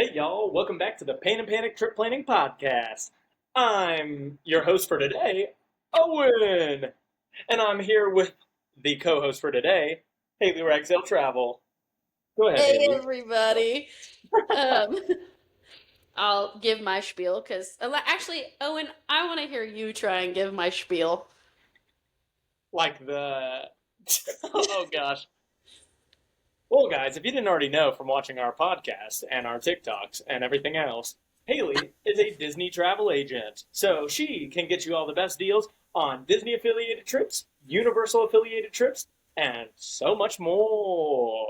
Hey y'all, welcome back to the Pain and Panic Trip Planning Podcast. I'm your host for today, Owen, and I'm here with the co-host for today, Haley Ragsdale Travel. Go ahead, Hey Haley. everybody. Um, I'll give my spiel because actually, Owen, I want to hear you try and give my spiel. Like the... oh gosh. Well guys, if you didn't already know from watching our podcast and our TikToks and everything else, Haley is a Disney travel agent. So she can get you all the best deals on Disney affiliated trips, Universal affiliated trips, and so much more.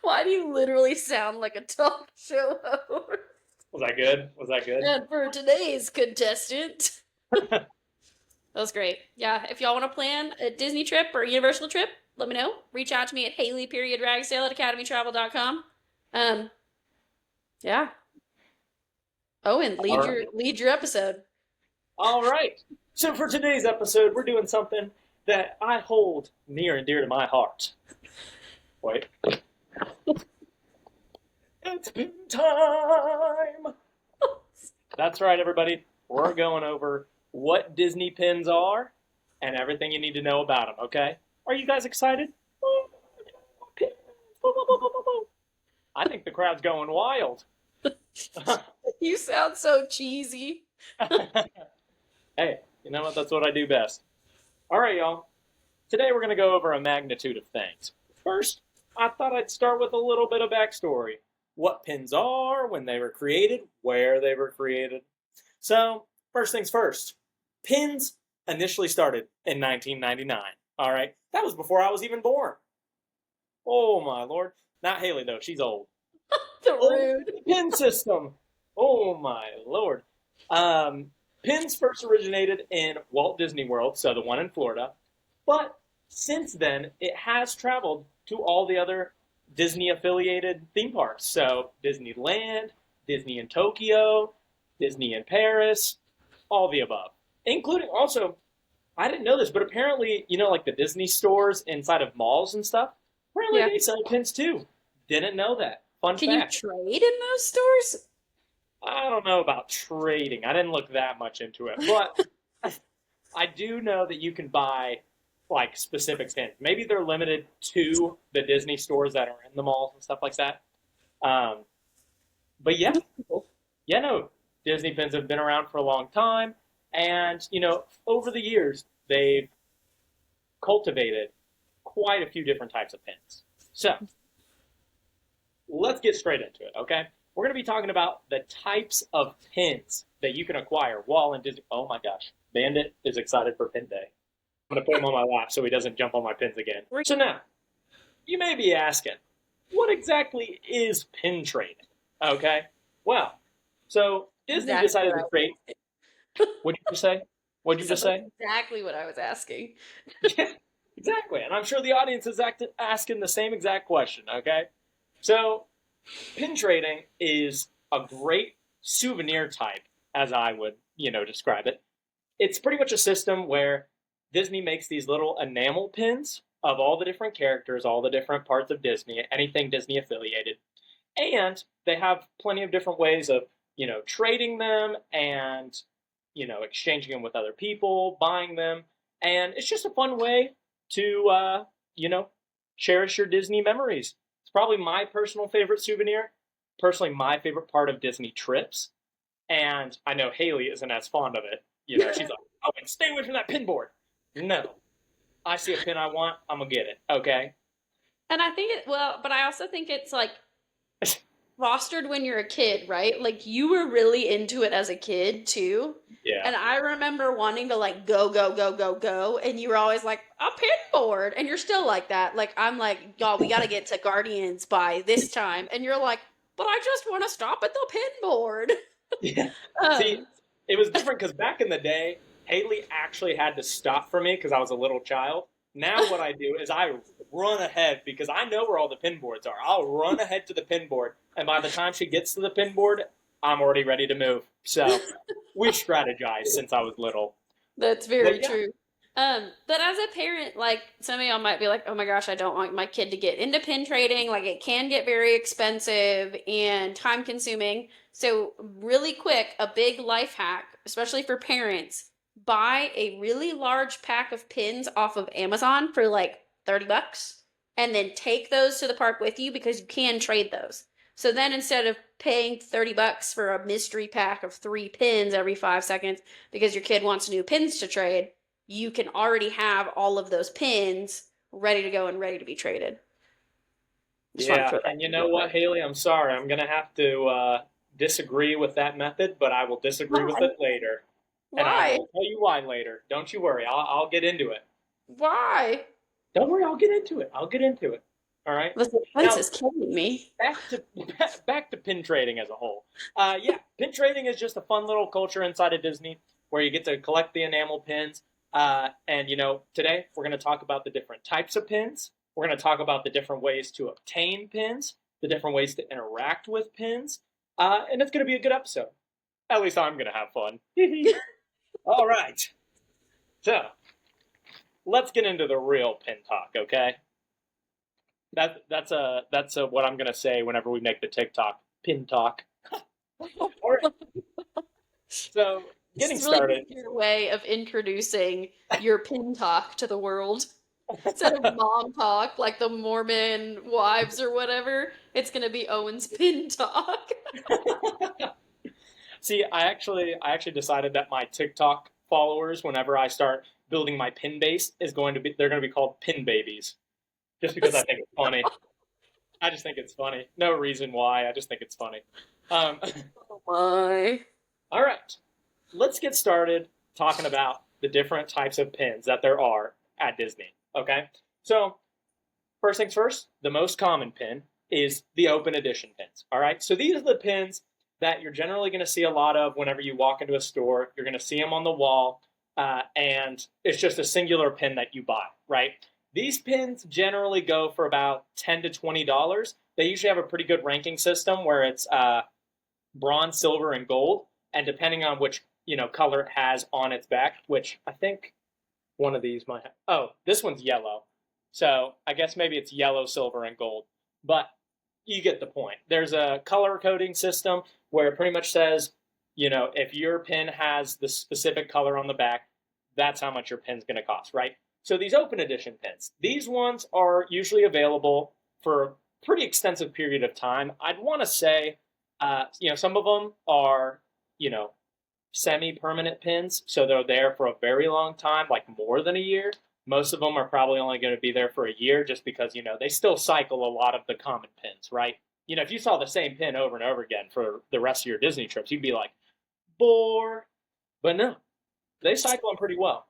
Why do you literally sound like a talk show host? Was that good? Was that good? And for today's contestant, that was great. Yeah, if y'all want to plan a Disney trip or a Universal trip, let me know. Reach out to me at Haley.Ragsdale at academytravel.com. Um, yeah. Owen, All lead right. your episode. All right. So for today's episode, we're doing something that I hold near and dear to my heart. Wait. It's pin time! That's right, everybody. We're going over what Disney pins are and everything you need to know about them, okay? Are you guys excited? I think the crowd's going wild. You sound so cheesy. Hey, you know what? That's what I do best. All right, y'all. Today we're going to go over a magnitude of things. First, I thought I'd start with a little bit of backstory. What pins are, when they were created, where they were created. So, first things first. Pins initially started in 1999. All right? That was before I was even born. Oh, my lord. Not Haley, though. She's old. The Old rude. pin system. Oh, my lord. Pins first originated in Walt Disney World, so the one in Florida. But since then, it has traveled to all the other Disney affiliated theme parks. So Disneyland, Disney in Tokyo, Disney in Paris, all the above. Including also, I didn't know this, but apparently, like the Disney stores inside of malls and stuff, apparently Yeah. they sell pins too. Didn't know that. Fun Can you fact. trade in those stores? I don't know about trading. I didn't look that much into it, but I do know that you can buy like specific pins. Maybe they're limited to the Disney stores that are in the malls and stuff like that. Um, but yeah, yeah, no, Disney pins have been around for a long time, and over the years they've cultivated quite a few different types of pins. So let's get straight into it, okay? We're going to be talking about the types of pins that you can acquire while in Disney. Oh my gosh, Bandit is excited for Pin Day. I'm going to put him on my lap so he doesn't jump on my pins again. So now, you may be asking, what exactly is pin trading? Okay, well, so Disney decided to create. What did you say? What did you just say? Exactly what I was asking. Yeah, exactly. And I'm sure the audience is asking the same exact question, okay? So, pin trading is a great souvenir type, as I would, describe it. It's pretty much a system where Disney makes these little enamel pins of all the different characters, all the different parts of Disney, anything Disney affiliated. And they have plenty of different ways of, trading them and, exchanging them with other people, buying them. And it's just a fun way to, cherish your Disney memories. It's probably my personal favorite souvenir, personally my favorite part of Disney trips. And I know Haley isn't as fond of it. She's like, oh, stay away from that pin board. No. I see a pin I want, I'm going to get it. Okay? And I think but I also think it's like fostered when you're a kid, right? Like you were really into it as a kid too. Yeah. And I remember wanting to like go, go, go, go, go. And you were always like, a pin board. And you're still like that. Like, I'm like, y'all, we got to get to Guardians by this time. And you're like, but I just want to stop at the pin board. Yeah. See, it was different because back in the day, Haley actually had to stop for me because I was a little child. Now what I do is I run ahead because I know where all the pin boards are. I'll run ahead to the pin board, and by the time she gets to the pin board, I'm already ready to move. So we strategized since I was little. That's very true. But as a parent, like some of y'all might be like, oh my gosh, I don't want my kid to get into pin trading. Like it can get very expensive and time consuming. So really quick, a big life hack, especially for parents, buy a really large pack of pins off of Amazon for like $30 and then take those to the park with you because you can trade those. So then instead of paying $30 for a mystery pack of 3 pins every 5 seconds because your kid wants new pins to trade, you can already have all of those pins ready to go and ready to be traded. Just want to Yeah, throw that and you in know real what, quick. Haley? I'm sorry. I'm gonna have to disagree with that method, but I will disagree with Why? it later, and I Why? will tell you why later. Don't you worry. I'll get into it. Why? Don't worry. I'll get into it. I'll get into it. All right. The suspense Now is killing me. back to back to pin trading as a whole. Yeah, pin trading is just a fun little culture inside of Disney where you get to collect the enamel pins. And today we're going to talk about the different types of pins. We're going to talk about the different ways to obtain pins, the different ways to interact with pins, and it's going to be a good episode. At least I'm going to have fun. All right, so let's get into the real pin talk, okay? That's what I'm gonna say whenever we make the TikTok pin talk. All right. So This getting is really started. your way of introducing your pin talk to the world. Instead of mom talk, like the Mormon wives or whatever, it's gonna be Owen's pin talk. See, I actually decided that my TikTok followers, whenever I start building my pin base, they're going to be called pin babies, just because I think it's funny. I just think it's funny. No reason why. I just think it's funny. Um, Oh my. all right, let's get started talking about the different types of pins that there are at Disney. Okay, so first things first, the most common pin is the open edition pins. All right, so these are the pins that you're generally going to see a lot of whenever you walk into a store. You're going to see them on the wall, and it's just a singular pin that you buy, right? These pins generally go for about $10 to $20. They usually have a pretty good ranking system where it's bronze, silver, and gold, and depending on which color it has on its back, which I think one of these might have. Oh, this one's yellow. So I guess maybe it's yellow, silver, and gold. But you get the point. There's a color coding system where it pretty much says, if your pin has the specific color on the back, that's how much your pin's going to cost, right? So these open edition pins, these ones are usually available for a pretty extensive period of time. I'd want to say, some of them are, semi-permanent pins, so they're there for a very long time, like more than a year. Most of them are probably only going to be there for a year just because, they still cycle a lot of the common pins, right? If you saw the same pin over and over again for the rest of your Disney trips, you'd be like, bore. But no, they cycle them pretty well.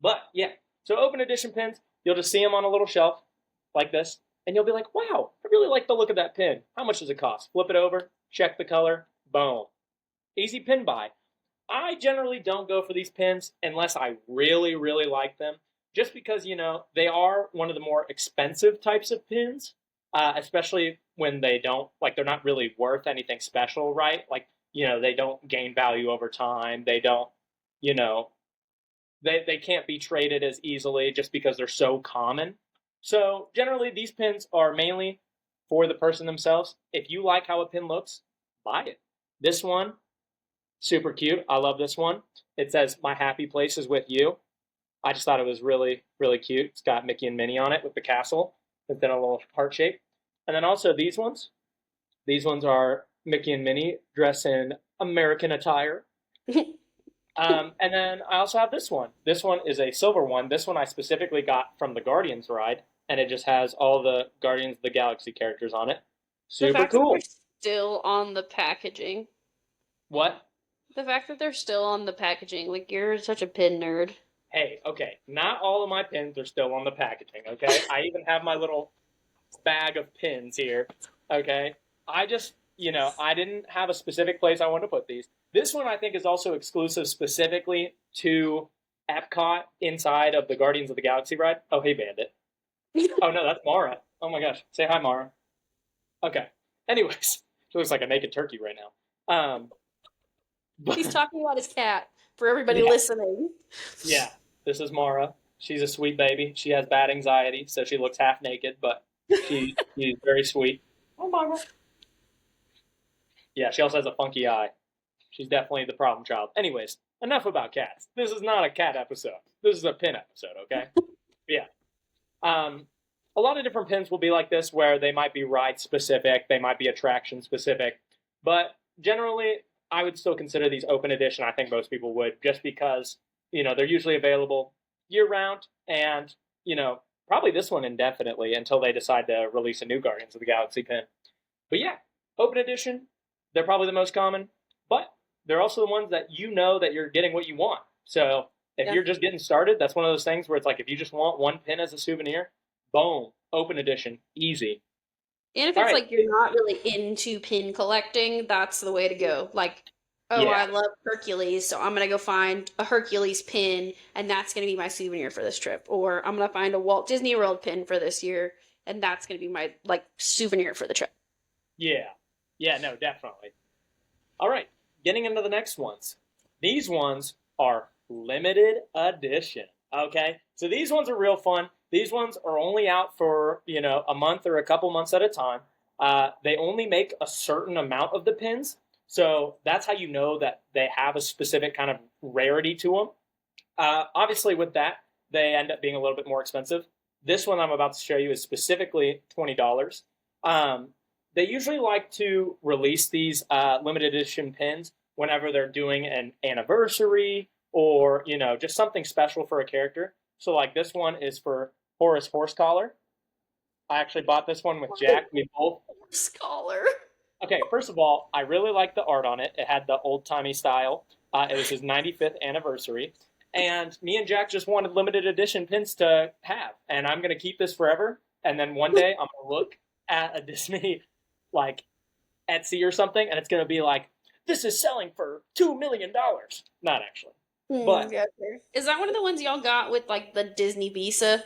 But yeah, so open edition pins, you'll just see them on a little shelf like this, and you'll be like, wow, I really like the look of that pin. How much does it cost? Flip it over, check the color, boom. Easy pin buy. I generally don't go for these pins unless I really, really like them, just because, they are one of the more expensive types of pins, especially when they're not really worth anything special, right? Like, they don't gain value over time. They don't, you know, they can't be traded as easily just because they're so common. So generally, these pins are mainly for the person themselves. If you like how a pin looks, buy it. This one, super cute. I love this one. It says, "My happy place is with you." I just thought it was really, really cute. It's got Mickey and Minnie on it with the castle. It's in a little heart shape. And then also these ones. These ones are Mickey and Minnie dressed in American attire. And then I also have this one. This one is a silver one. This one I specifically got from the Guardians ride, and it just has all the Guardians of the Galaxy characters on it. The Super fact that they're cool. still on the packaging. What? The fact that they're still on the packaging, like you're such a pin nerd. Hey, okay. Not all of my pins are still on the packaging, okay? I even have my little bag of pins here, okay? I just, I didn't have a specific place I wanted to put these. This one I think is also exclusive specifically to Epcot inside of the Guardians of the Galaxy ride. Oh, hey, Bandit. Oh, no, that's Mara. Oh my gosh. Say hi, Mara. Okay. Anyways, she looks like a naked turkey right now. He's But talking about his cat for everybody yeah, listening. yeah. This is Mara. She's a sweet baby. She has bad anxiety, so she looks half naked, but she's very sweet. Oh, Mara. Yeah, she also has a funky eye. She's definitely the problem child. Anyways, enough about cats. This is not a cat episode. This is a pin episode, okay? Yeah. A lot of different pins will be like this where they might be ride specific, they might be attraction specific, but generally I would still consider these open edition. I think most people would, just because, they're usually available year round and, probably this one indefinitely until they decide to release a new Guardians of the Galaxy pin. But yeah, open edition, they're probably the most common, but they're also the ones that that you're getting what you want. So if you're just getting started, that's one of those things where it's like, if you just want one pin as a souvenir, boom, open edition, easy. And if it's like you're not really into pin collecting, that's the way to go. Like, I love Hercules, so I'm going to go find a Hercules pin, and that's going to be my souvenir for this trip. Or I'm going to find a Walt Disney World pin for this year, and that's going to be my, souvenir for the trip. Yeah. Yeah, no, definitely. All right, getting into the next ones. These ones are limited edition, okay? So these ones are real fun. These ones are only out for, a month or a couple months at a time. They only make a certain amount of the pins. So that's how you know that they have a specific kind of rarity to them. Obviously, with that, they end up being a little bit more expensive. This one I'm about to show you is specifically $20. They usually like to release these limited edition pins whenever they're doing an anniversary or, just something special for a character. So like this one is for Horace Horsecollar. I actually bought this one with Jack. We both. Horsecollar. Okay, first of all, I really liked the art on it. It had the old-timey style. It was his 95th anniversary. And me and Jack just wanted limited edition pins to have. And I'm going to keep this forever. And then one day I'm going to look at a Disney, like, Etsy or something, and it's going to be like, this is selling for $2 million. Not actually. But is that one of the ones y'all got with, the Disney Visa?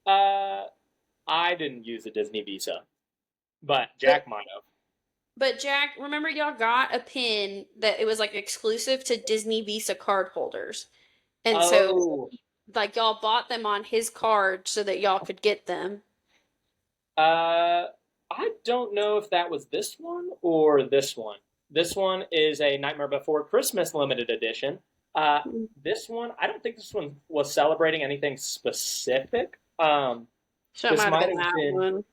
I didn't use a Disney Visa. But Jack might have. But Jack, remember y'all got a pin that it was exclusive to Disney Visa card holders. And so y'all bought them on his card so that y'all could get them. I don't know if that was this one or this one. This one is a Nightmare Before Christmas limited edition. This one, I don't think this one was celebrating anything specific. So it might have been that one.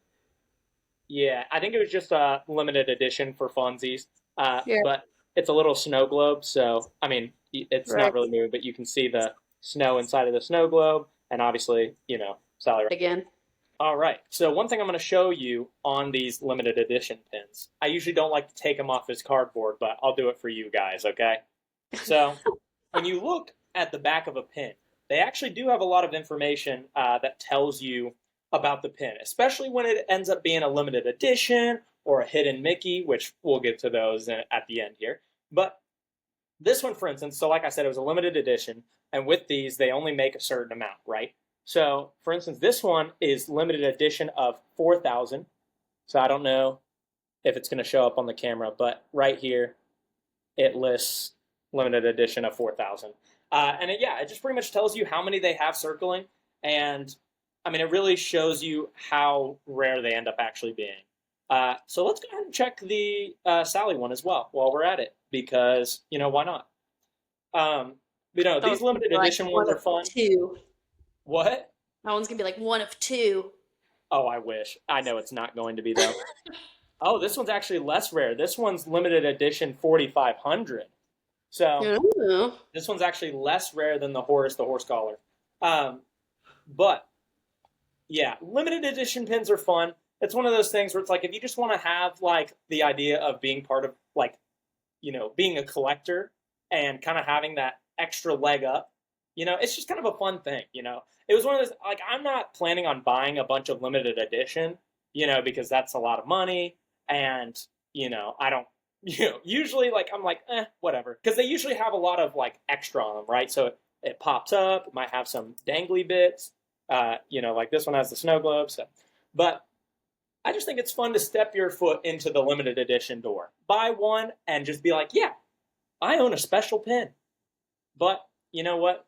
Yeah, I think it was just a limited edition for funsies. But it's a little snow globe, so, I mean, it's not really new, but you can see the snow inside of the snow globe, and obviously, Sally. Again. All right, so one thing I'm going to show you on these limited edition pins. I usually don't like to take them off his cardboard, but I'll do it for you guys, okay? So, when you look at the back of a pin, they actually do have a lot of information that tells you about the pin, especially when it ends up being a limited edition or a hidden Mickey, which we'll get to those at the end here. But this one, for instance, so like I said, it was a limited edition, and with these, they only make a certain amount, right? So, for instance, this one is limited edition of 4,000. So I don't know if it's going to show up on the camera, but right here, it lists limited edition of 4,000. And it just pretty much tells you how many they have circling, and I mean, it really shows you how rare they end up actually being. So let's go ahead and check the Sally one as well while we're at it, because, why not? These limited edition ones are fun. Two. What? That one's going to be one of two. Oh, I wish. I know it's not going to be, though. Oh, this one's actually less rare. This one's limited edition 4,500. So this one's actually less rare than the Horace the Horsecollar. But yeah, limited edition pins are fun. It's one of those things where it's like, if you just want to have the idea of being part of being a collector and kind of having that extra leg up, it's just kind of a fun thing. It was one of those, I'm not planning on buying a bunch of limited edition, because that's a lot of money. And, I don't, usually I'm whatever. Because they usually have a lot of extra on them, right? So it pops up, it might have some dangly bits. This one has the snow globe. So. But I just think it's fun to step your foot into the limited edition door. Buy one and just be like, yeah, I own a special pin. But you know what?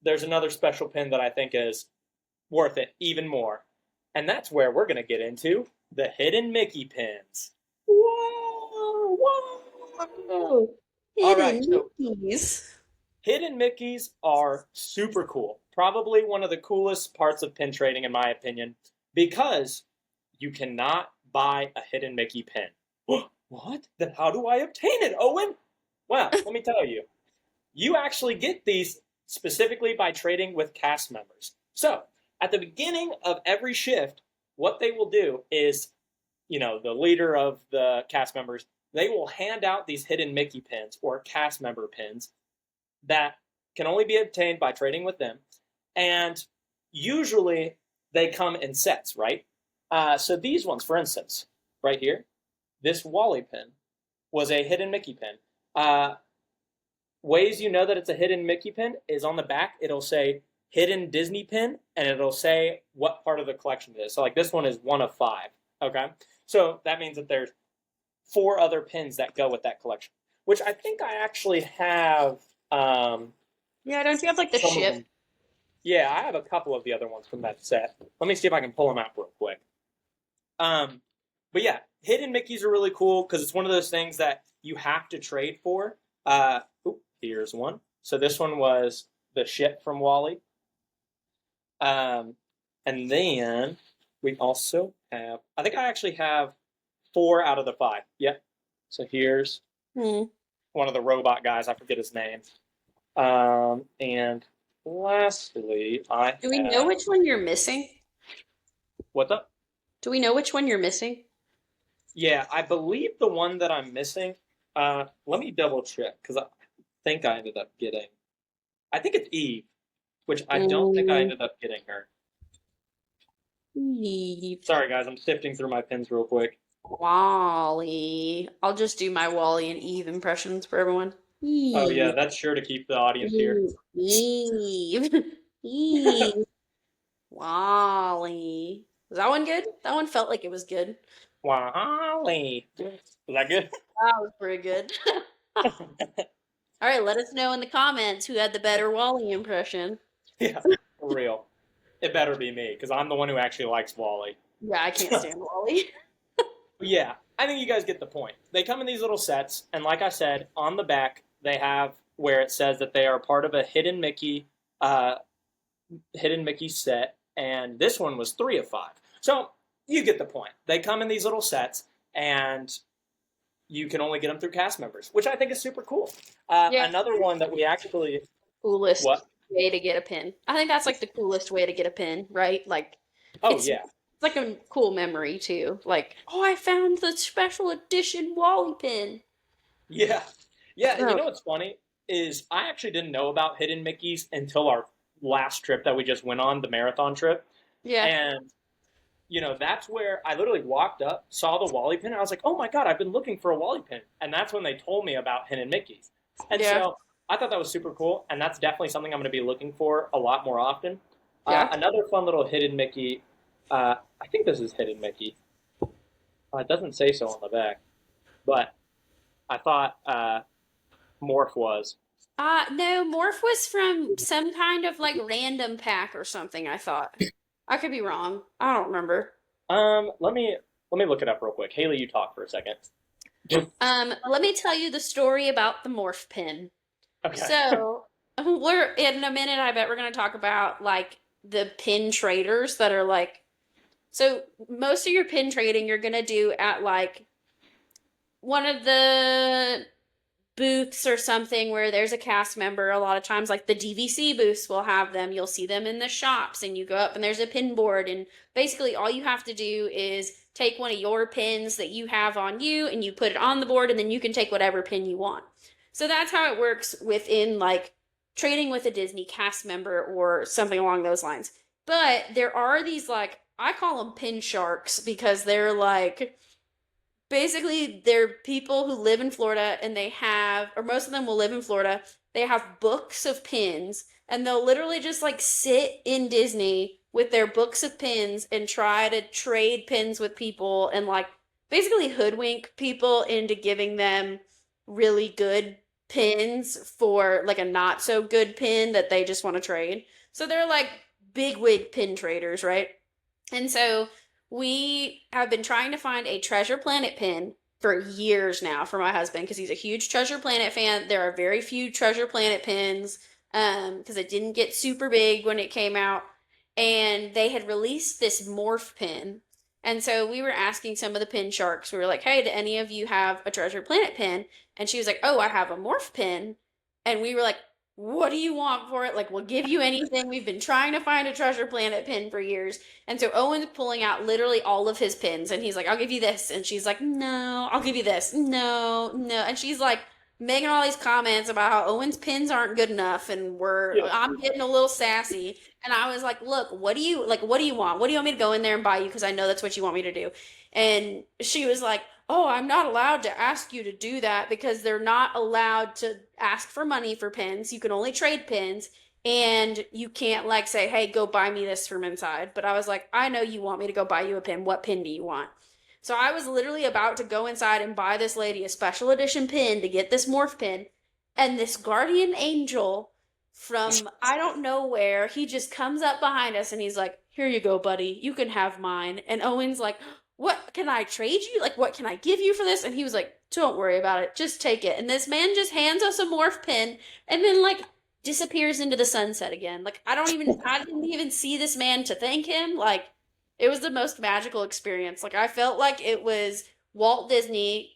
there's another special pin that I think is worth it even more. And that's where we're going to get into the hidden Mickey pins. Whoa! Whoa! All right, Hidden so Mickeys. hidden Mickeys are super cool. Probably one of the coolest parts of pin trading, in my opinion, because you cannot buy a hidden Mickey pin. What? Then how do I obtain it, Owen? Well, let me tell you. You actually get these specifically by trading with cast members. So, at the beginning of every shift, what they will do is, the leader of the cast members, they will hand out these hidden Mickey pins or cast member pins that can only be obtained by trading with them. And usually they come in sets, right? So these ones, for instance, right here, this Wally pin was a hidden Mickey pin. Ways you know that it's a hidden Mickey pin is on the back. It'll say hidden Disney pin, and it'll say what part of the collection it is. So like this one is 1 of 5. Okay, so that means that there's 4 other pins that go with that collection, which I think I actually have. Yeah, don't you have like the ship? Yeah, I have a couple of the other ones from that set. Let me see if I can pull them out real quick. But yeah, hidden Mickeys are really cool because it's one of those things that you have to trade for. Here's one. So this one was the ship from Wally. And then we also have, I think I actually have 4 out of the 5. Yep. So here's one of the robot guys. I forget his name. And lastly, Do we know which one you're missing? What's up? Do we know which one you're missing? Yeah, I believe the one that I'm missing. Let me double check because I think I ended up getting. I think it's Eve, which I don't think I ended up getting her. Eve. Sorry, guys, I'm sifting through my pins real quick. Wally. I'll just do my Wally and Eve impressions for everyone. Eve. Oh yeah, that's sure to keep the audience here. Eve. Eve. Wally. Was that one good? That one felt like it was good. Wally. Was that good? That was pretty good. All right, let us know in the comments who had the better Wally impression. Yeah, for real. It better be me, because I'm the one who actually likes Wally. Yeah, I can't stand Wally. Yeah, I think you guys get the point. They come in these little sets, and like I said, on the back, they have where it says that they are part of a hidden Mickey set, and this one was 3 of 5. So you get the point. They come in these little sets, and you can only get them through cast members, which I think is super cool. Yeah. Another one that we actually Coolest way to get a pin. I think that's like the coolest way to get a pin, right? Like, it's like a cool memory too. Like, oh, I found the special edition Wally pin. Yeah. And you know what's funny is I actually didn't know about hidden Mickeys until our last trip that we just went on, the marathon trip. Yeah. And that's where I literally walked up, saw the Wally pin, and I was like, oh my God, I've been looking for a Wally pin. And that's when they told me about hidden Mickeys. And so I thought that was super cool, and that's definitely something I'm going to be looking for a lot more often. Another fun little hidden Mickey, I think this is hidden Mickey. It doesn't say so on the back, but I thought Morph was. No, Morph was from some kind of like random pack or something, I thought. I could be wrong. I don't remember. Let me look it up real quick. Haley, you talk for a second. Let me tell you the story about the Morph pin. Okay. So, we're in a minute, I bet we're going to talk about like the pin traders that are like, so most of your pin trading you're going to do at like one of the booths or something where there's a cast member. A lot of times, like the DVC booths will have them. You'll see them in the shops, and you go up and there's a pin board, and basically all you have to do is take one of your pins that you have on you and you put it on the board, and then you can take whatever pin you want. So that's how it works within like trading with a Disney cast member or something along those lines. But there are these like, I call them pin sharks because they're like, basically they're people who live in Florida, and they have, or most of them will live in Florida, they have books of pins, and they'll literally just like sit in Disney with their books of pins and try to trade pins with people and like basically hoodwink people into giving them really good pins for like a not so good pin that they just want to trade. So they're like big wig pin traders, right? And so we have been trying to find a Treasure Planet pin for years now for my husband because he's a huge Treasure Planet fan. There are very few Treasure Planet pins because it didn't get super big when it came out. And they had released this morph pin. And so we were asking some of the pin sharks, we were like, hey, do any of you have a Treasure Planet pin? And she was like, oh, I have a morph pin. And we were like, what do you want for it? Like, we'll give you anything. We've been trying to find a Treasure Planet pin for years. And so Owen's pulling out literally all of his pins. And he's like, I'll give you this. And she's like, no, I'll give you this. No, no. And she's like making all these comments about how Owen's pins aren't good enough. And I'm getting a little sassy. And I was like, look, what do you want? What do you want me to go in there and buy you? Because I know that's what you want me to do. And she was like, oh, I'm not allowed to ask you to do that because they're not allowed to ask for money for pins. You can only trade pins. And you can't like say, hey, go buy me this from inside. But I was like, I know you want me to go buy you a pin. What pin do you want? So I was literally about to go inside and buy this lady a special edition pin to get this morph pin. And this guardian angel from I don't know where, he just comes up behind us and he's like, here you go, buddy. You can have mine. And Owen's like, what, can I trade you? Like, what can I give you for this? And he was like, don't worry about it. Just take it. And this man just hands us a morph pin and then like disappears into the sunset again. Like, I didn't even see this man to thank him. Like, it was the most magical experience. Like, I felt like it was Walt Disney's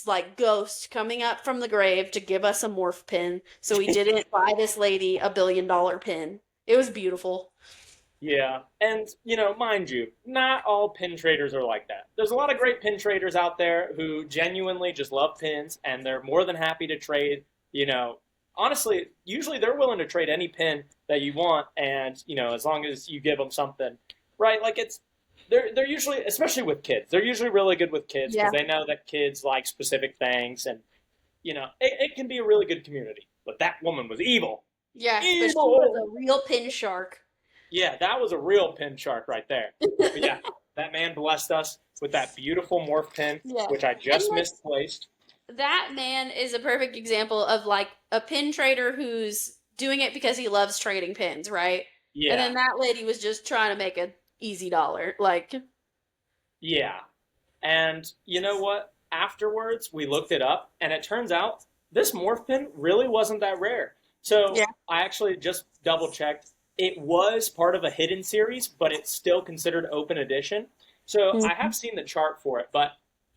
like ghost coming up from the grave to give us a morph pin so we didn't buy this lady a $1 billion pin. It was beautiful. Yeah, and mind you, not all pin traders are like that. There's a lot of great pin traders out there who genuinely just love pins, and they're more than happy to trade. Honestly, usually they're willing to trade any pin that you want, and as long as you give them something, right? Like they're usually, especially with kids, they're usually really good with kids because they know that kids like specific things, and it can be a really good community. But that woman was evil. Yeah, evil. But she was a real pin shark. Yeah, that was a real pin shark right there. But yeah, that man blessed us with that beautiful morph pin, which I just misplaced. That man is a perfect example of like a pin trader who's doing it because he loves trading pins, right? Yeah. And then that lady was just trying to make an easy dollar. Like, yeah. And you know what? Afterwards, we looked it up, and it turns out this morph pin really wasn't that rare. So I actually just double checked. It was part of a hidden series, but it's still considered open edition. So I have seen the chart for it, but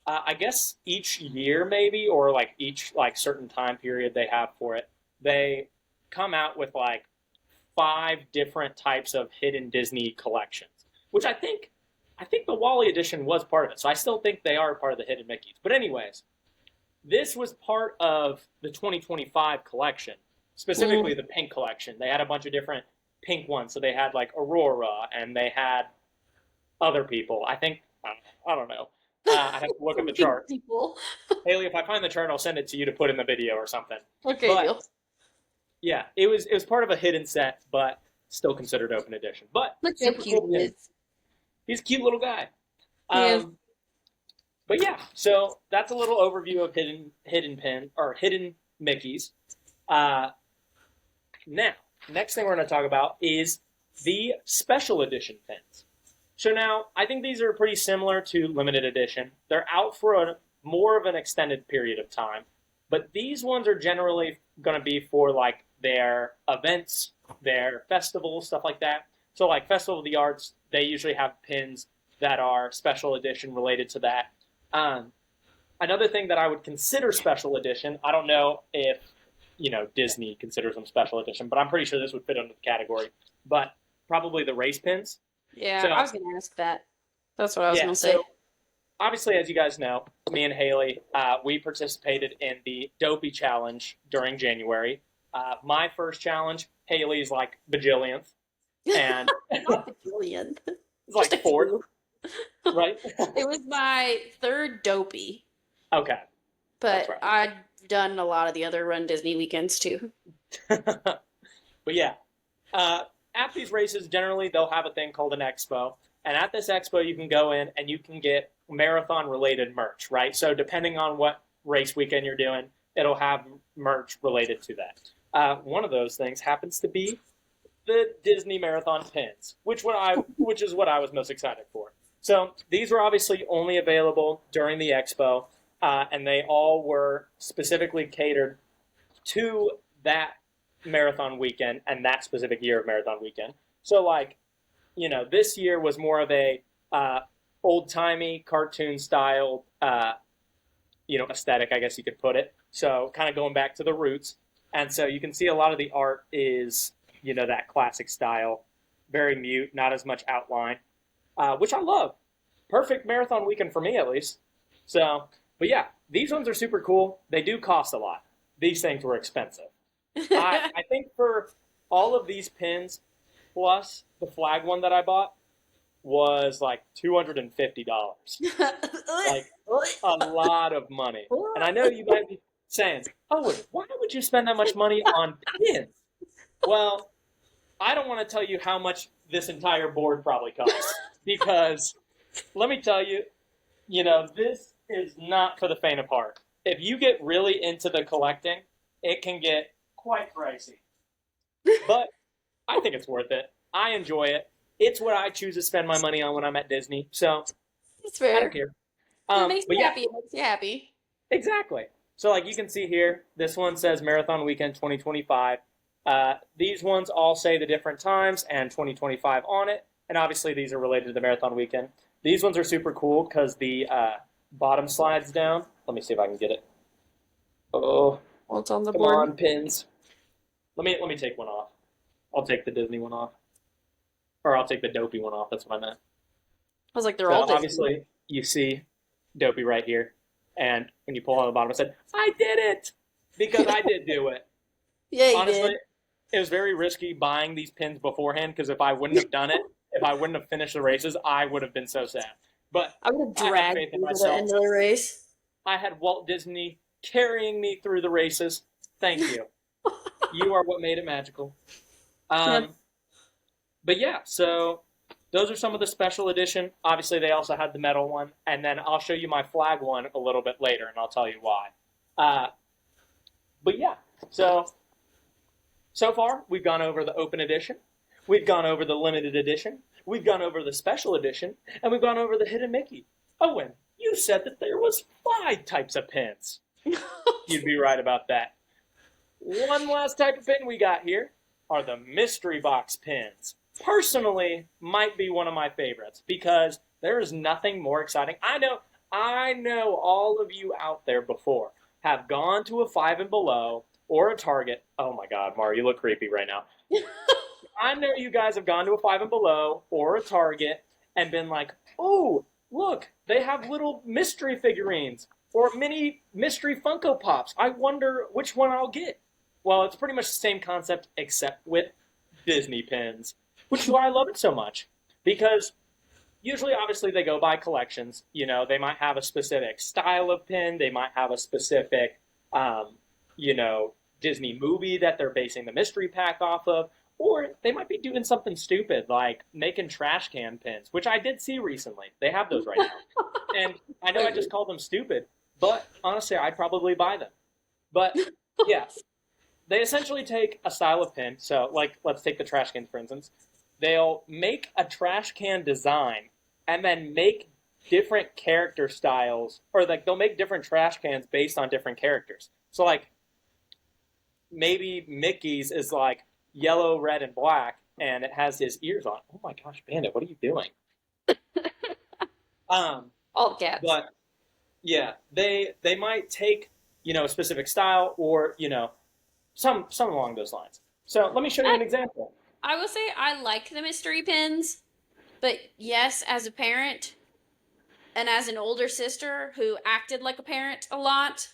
I guess each year maybe, or like each like certain time period they have for it, they come out with like 5 different types of hidden Disney collections, which I think the Wally edition was part of it. So I still think they are part of the hidden Mickeys. But anyways, this was part of the 2025 collection, specifically the pink collection. They had a bunch of different pink ones. So they had like Aurora, and they had other people. I think, I don't know. I have to look at the chart. Haley, if I find the chart, I'll send it to you to put in the video or something. Okay. But, yeah, it was part of a hidden set, but still considered open edition. But look how cute he is. He's a cute little guy. But yeah, so that's a little overview of hidden pin or hidden Mickeys. Now, next thing we're going to talk about is the special edition pins. So now, I think these are pretty similar to limited edition. They're out for more of an extended period of time, but these ones are generally going to be for like their events, their festivals, stuff like that. So like Festival of the Arts, they usually have pins that are special edition related to that. Another thing that I would consider special edition, I don't know if Disney considers them special edition, but I'm pretty sure this would fit under the category. But probably the race pins. Yeah, so, I was going to ask that. That's what I was going to say. So obviously, as you guys know, me and Haley, we participated in the Dopey Challenge during January. My first challenge, Haley's like bajillionth. And not bajillionth. It's like 4th, right? It was my 3rd Dopey. Okay. But right. I'd done a lot of the other Run Disney weekends too. But yeah. At these races, generally, they'll have a thing called an expo. And at this expo, you can go in and you can get marathon-related merch, right? So depending on what race weekend you're doing, it'll have merch related to that. One of those things happens to be the Disney Marathon pins, which is what I was most excited for. So these were obviously only available during the expo, and they all were specifically catered to that marathon weekend and that specific year of marathon weekend. So like, this year was more of a old-timey cartoon style, aesthetic, I guess you could put it. So kind of going back to the roots. And so you can see a lot of the art is, that classic style, very mute, not as much outline, which I love. Perfect marathon weekend for me, at least. So, but yeah, these ones are super cool. They do cost a lot. These things were expensive. I think for all of these pins, plus the flag one that I bought, was like $250. Like a lot of money. And I know you might be saying, oh, why would you spend that much money on pins? Well, I don't want to tell you how much this entire board probably costs, because let me tell you, this is not for the faint of heart. If you get really into the collecting, it can get quite pricey. But I think it's worth it. I enjoy it. It's what I choose to spend my money on when I'm at Disney. So It's fair. I don't care. It makes you happy. It makes you happy. Exactly. So like you can see here, this one says Marathon Weekend 2025. These ones all say the different times and 2025 on it. And obviously these are related to the Marathon Weekend. These ones are super cool because the bottom slides down. Let me see if I can get it. Oh, Well, it's on the come board. on, pins. Let me take one off. I'll take the Disney one off. Or I'll take the Dopey one off. That's what I meant. I was like, they're So all Disney. obviously, you see Dopey right here. And when you pull on the bottom, I said, I did it! Because I did do it. Yeah, you Honestly, did. it was very risky buying these pins beforehand, because if I wouldn't have done it, if I wouldn't have finished the races, I would have been so sad. But I would have I have dragged faith in you to the myself. end of the race. I had Walt Disney carrying me through the races. Thank you. You are what made it magical. But yeah, so those are some of the special edition. Obviously, they also had the metal one. And then I'll show you my flag one a little bit later, and I'll tell you why. But yeah, so far, we've gone over the open edition. We've gone over the limited edition. We've gone over the special edition. And we've gone over the hidden Mickey. Owen, you said that there was 5 types of pins. You'd be right about that. One last type of pin we got here are the mystery box pins. Personally, might be one of my favorites because there is nothing more exciting. I know all of you out there before have gone to a 5 and below or a Target. Oh my God, Mara, you look creepy right now. I know you guys have gone to a 5 and below or a Target and been like, oh, look, they have little mystery figurines or mini mystery Funko Pops. I wonder which one I'll get. Well, it's pretty much the same concept except with Disney pins, which is why I love it so much. Because usually, obviously, they go by collections. They might have a specific style of pin. They might have a specific, Disney movie that they're basing the mystery pack off of. Or they might be doing something stupid like making trash can pins, which I did see recently. They have those right now. And I know I just called them stupid, but honestly, I'd probably buy them. But yeah, they essentially take a style of pin. So like, let's take the trash cans, for instance. They'll make a trash can design and then make different character styles, or like they'll make different trash cans based on different characters. So like maybe Mickey's is like yellow, red, and black, and it has his ears on. Oh my gosh, Bandit, what are you doing? All cats. But yeah, they might take a specific style or some along those lines. So let me show you an example. I will say I like the mystery pins, but yes, as a parent and as an older sister who acted like a parent a lot,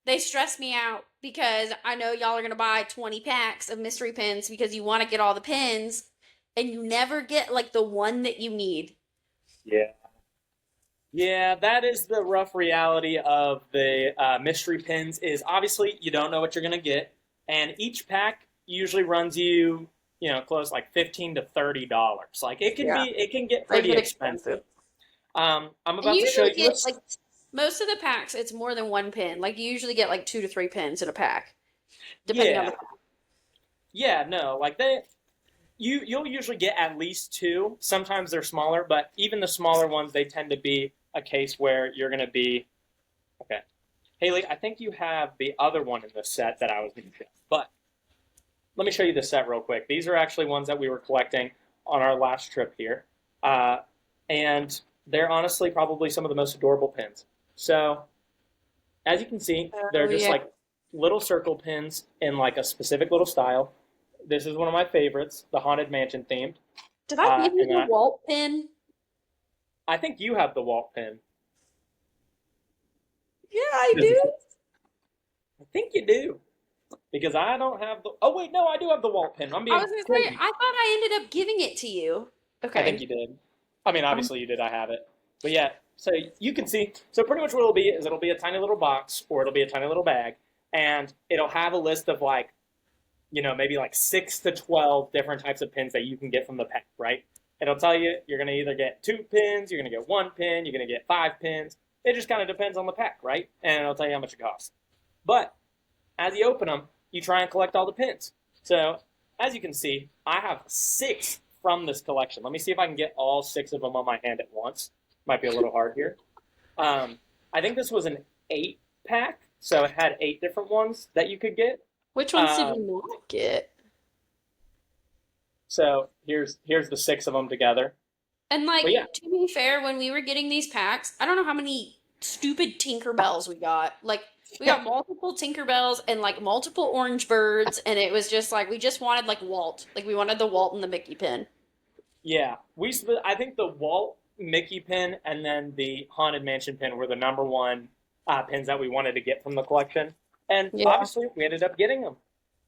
they stress me out because I know y'all are going to buy 20 packs of mystery pins because you want to get all the pins and you never get like the one that you need. Yeah. Yeah, that is the rough reality of the mystery pins is obviously you don't know what you're going to get. And each pack usually runs you, close like $15 to $30. Like it can get pretty expensive. I'm about to show you. Most of the packs, it's more than one pin. Like you usually get like 2 to 3 pins in a pack. depending on the Yeah. Yeah, no, like you'll usually get at least two. Sometimes they're smaller, but even the smaller ones, they tend to be a case where you're going to be okay. Haley, I think you have the other one in the set that I was going to show, but let me show you the set real quick. These are actually ones that we were collecting on our last trip here, and they're honestly probably some of the most adorable pins. So as you can see, they're Oh just yeah. like little circle pins in like a specific little style. This is one of my favorites, the Haunted Mansion themed. Did I give you And the Walt pin? I think you have the Walt pin. Yeah, I Does do. I think you do. Because I don't have the. Oh, wait, no, I do have the Walt pin. I'm I being was gonna say, crazy. I thought I ended up giving it to you. I think Okay. you did. I mean, Um, obviously you did. I have it. But yeah, so you can see. So pretty much what it'll be is it'll be a tiny little box or it'll be a tiny little bag. And it'll have a list of like, maybe like 6 to 12 different types of pins that you can get from the pack, right? It'll tell you you're going to either get 2 pins, you're going to get 1 pin, you're going to get 5 pins. It just kind of depends on the pack, right? And it'll tell you how much it costs. But as you open them, you try and collect all the pins. So as you can see, I have 6 from this collection. Let me see if I can get all 6 of them on my hand at once. Might be a little hard here. I think this was an 8 pack, so it had 8 different ones that you could get. which ones did Um, we not get? so here's the 6 of them together. And But yeah, like, to be fair, when we were getting these packs, I don't know how many stupid Tinkerbells we got. Like, we got multiple Tinkerbells and like multiple orange birds, and it was just like we just wanted like Walt. Like we wanted the Walt and the Mickey pin. yeah. I think the Walt Mickey pin and then the Haunted Mansion pin were the number one pins that we wanted to get from the collection, and Yeah. obviously we ended up getting them.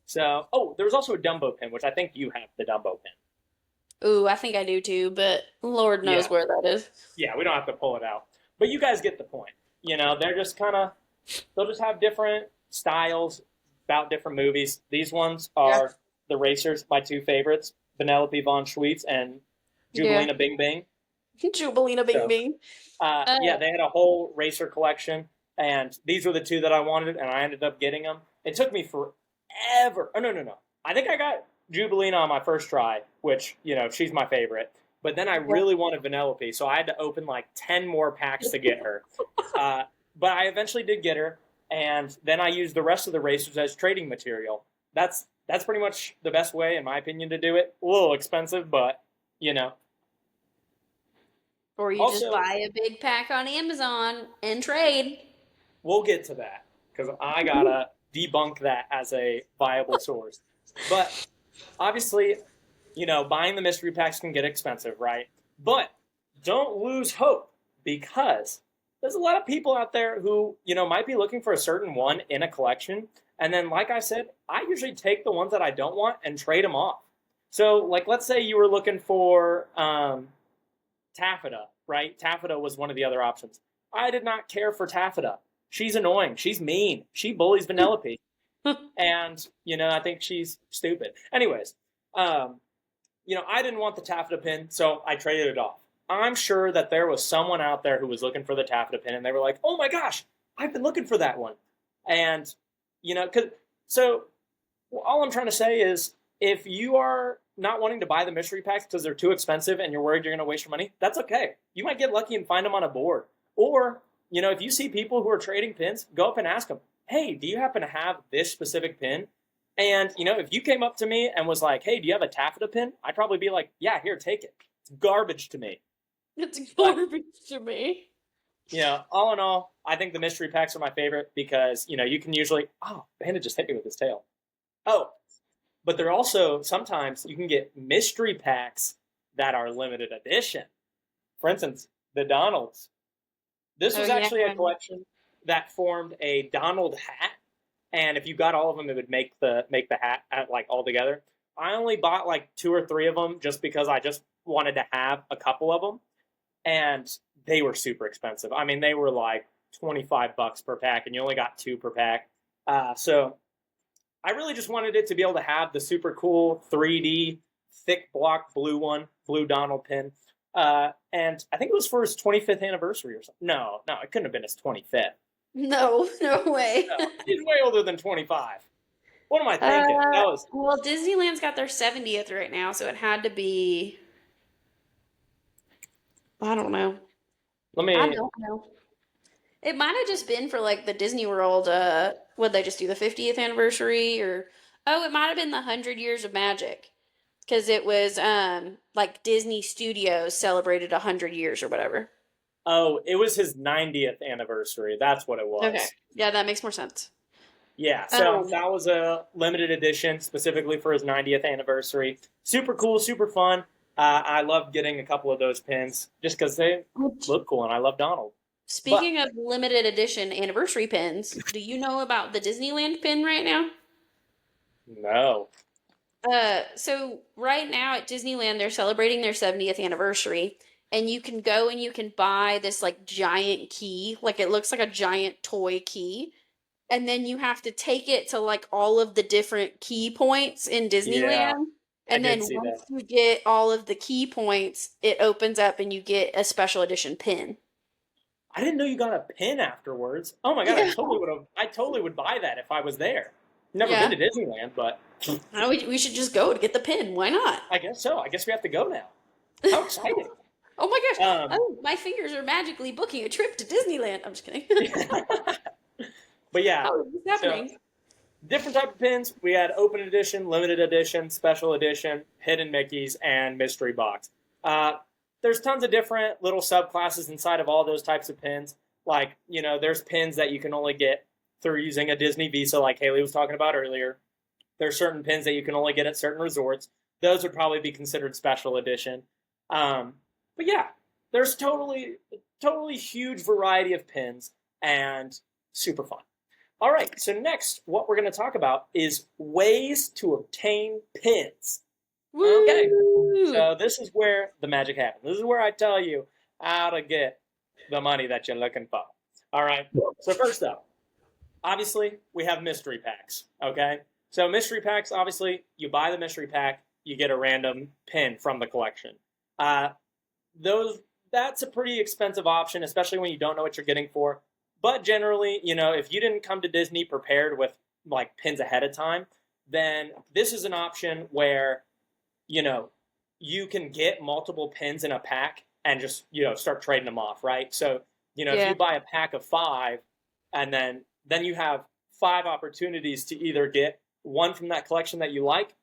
So, oh, there was also a Dumbo pin, which I think you have the Dumbo pin. Ooh, I think I do too, but Lord knows Yeah, where that is. yeah. We don't have to pull it out, but you guys get the point. They're just kind of they'll just have different styles about different movies. These ones Yeah. are the racers, my 2 favorites, Penelope von Schweetz and Yeah. Jubalina Bing Bing. Jubalina Bing So, Bing. Uh, yeah, they had a whole racer collection, and these were the 2 that I wanted, and I ended up getting them. It took me forever. Oh, no, no, no. I think I got Jubalina on my first try, which, she's my favorite. But then I really wanted Vanellope, so I had to open like 10 more packs to get her. But I eventually did get her, and then I used the rest of the racers as trading material. That's pretty much the best way, in my opinion, to do it. A little expensive, but, you know. or you just Also, buy a big pack on Amazon and trade. we'll get to that because I gotta debunk that as a viable source. But obviously, buying the mystery packs can get expensive, right? But don't lose hope because there's a lot of people out there who, might be looking for a certain one in a collection. And then, like I said, I usually take the ones that I don't want and trade them off. So, like, let's say you were looking for Taffeta, right? Taffeta was one of the other options. I did not care for Taffeta. She's annoying. She's mean. She bullies Vanellope. And, I think she's stupid. Anyways, I didn't want the taffeta pin, so I traded it off. I'm sure that there was someone out there who was looking for the taffeta pin, and they were like, oh my gosh, I've been looking for that one. And, so all I'm trying to say is if you are not wanting to buy the mystery packs because they're too expensive and you're worried you're going to waste your money, that's okay. You might get lucky and find them on a board. Or, if you see people who are trading pins, go up and ask them, hey, do you happen to have this specific pin? And, if you came up to me and was like, hey, do you have a taffeta pin? I'd probably be like, yeah, here, take it. It's garbage to me. It's But, garbage to me. all in all, I think the mystery packs are my favorite because, you can usually, oh, Bandit just hit me with his tail. Oh, but they're also, sometimes you can get mystery packs that are limited edition. For instance, the Donalds. This Oh was yeah. actually a collection that formed a Donald hat, and if you got all of them, it would make the hat like all together. I only bought like 2 or 3 of them just because I just wanted to have a couple of them, and they were super expensive. I mean, they were like $25 per pack, and you only got 2 per pack. So I really just wanted it to be able to have the super cool 3D thick block blue Donald pin. And I think it was for his 25th anniversary or something. No, it couldn't have been his 25th. No, no way. No, he's way older than 25. What am I thinking? That was. Well, Disneyland's got their 70th right now, so it had to be, I don't know. Let I me. don't know. It might have just been for like the Disney World, would they just do the 50th anniversary or oh, it might have been the 100 years of magic because it was like Disney Studios celebrated 100 years or whatever. Oh, it was his 90th anniversary. That's what it Okay. was. Yeah, that makes more sense. Yeah, so Um, that was a limited edition specifically for his 90th anniversary. Super cool, super fun. I love getting a couple of those pins just because they look cool, and I love Donald. But Speaking of limited edition anniversary pins, do you know about the Disneyland pin right now? no. So right now at Disneyland, they're celebrating their 70th anniversary, and you can go and you can buy this like giant key, like it looks like a giant toy key, and then you have to take it to like all of the different key points in Yeah, Disneyland. I And did then see once that. you get all of the key points, it opens up and you get a special edition pin. I didn't know you got a pin afterwards. Oh my god, I Yeah. totally would have. I totally would buy that if I was there. Never been Yeah. to Disneyland, but Now we should just go to get the pin. Why not? I guess so. I guess we have to go now. How exciting! Oh my gosh. Um, Oh, my fingers are magically booking a trip to Disneyland. I'm just kidding. but yeah, How is this so happening? different type of pins. We had open edition, limited edition, special edition, hidden Mickeys, and mystery box. Uh, there's tons of different little subclasses inside of all those types of pins. Like, there's pins that you can only get through using a Disney Visa, like Haley was talking about earlier. There's certain pins that you can only get at certain resorts. Those would probably be considered special edition. But yeah, there's totally huge variety of pins and super fun. All right, so next, what we're going to talk about is ways to obtain pins. Okay, Woo! so this is where the magic happens. This is where I tell you how to get the money that you're looking for. All right, so first up, obviously, we have mystery packs, okay? So mystery packs, obviously, you buy the mystery pack, you get a random pin from the collection. Uh, that's a pretty expensive option, especially when you don't know what you're getting for. But generally, if you didn't come to Disney prepared with like pins ahead of time, then this is an option where, you can get multiple pins in a pack and just, start trading them off, right? So, if Yeah. you buy a pack of 5 and then you have 5 opportunities to either get one from that collection that you like,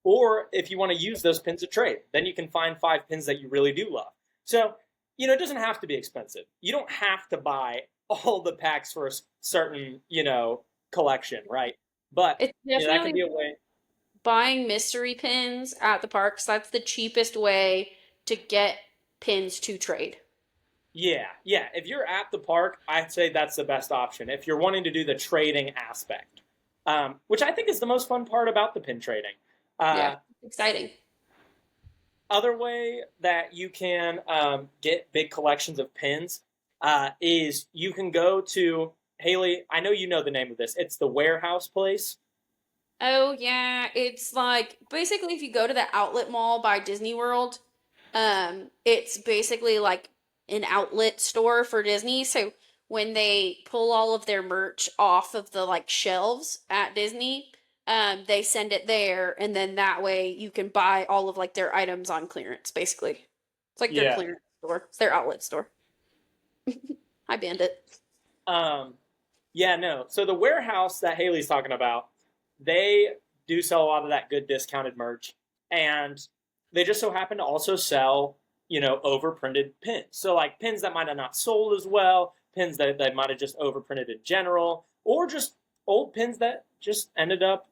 or if you want to use those pins to trade, then you can find 5 pins that you really do love. So, it doesn't have to be expensive. You don't have to buy all the packs for a certain, collection, right? But, It's that can definitely be a way. buying mystery pins at the parks. That's the cheapest way to get pins to trade. Yeah, yeah. If you're at the park, I'd say that's the best option. If you're wanting to do the trading aspect, which I think is the most fun part about the pin trading. Yeah. Uh, Exciting. Other way that you can get big collections of pins is you can go to Haley. I know you know the name of this. It's the warehouse place. Oh yeah, it's like basically if you go to the outlet mall by Disney World, it's basically like an outlet store for Disney. So when they pull all of their merch off of the like shelves at Disney, they send it there, and then that way you can buy all of like their items on clearance. Basically, it's like their Yeah. clearance store. It's their outlet store. Hi, Bandit. Um, yeah, no. So the warehouse that Haley's talking about, they do sell a lot of that good discounted merch, and they just so happen to also sell, overprinted pins. So like pins that might have not sold as well, pins that might have just overprinted in general, or just old pins that just ended up,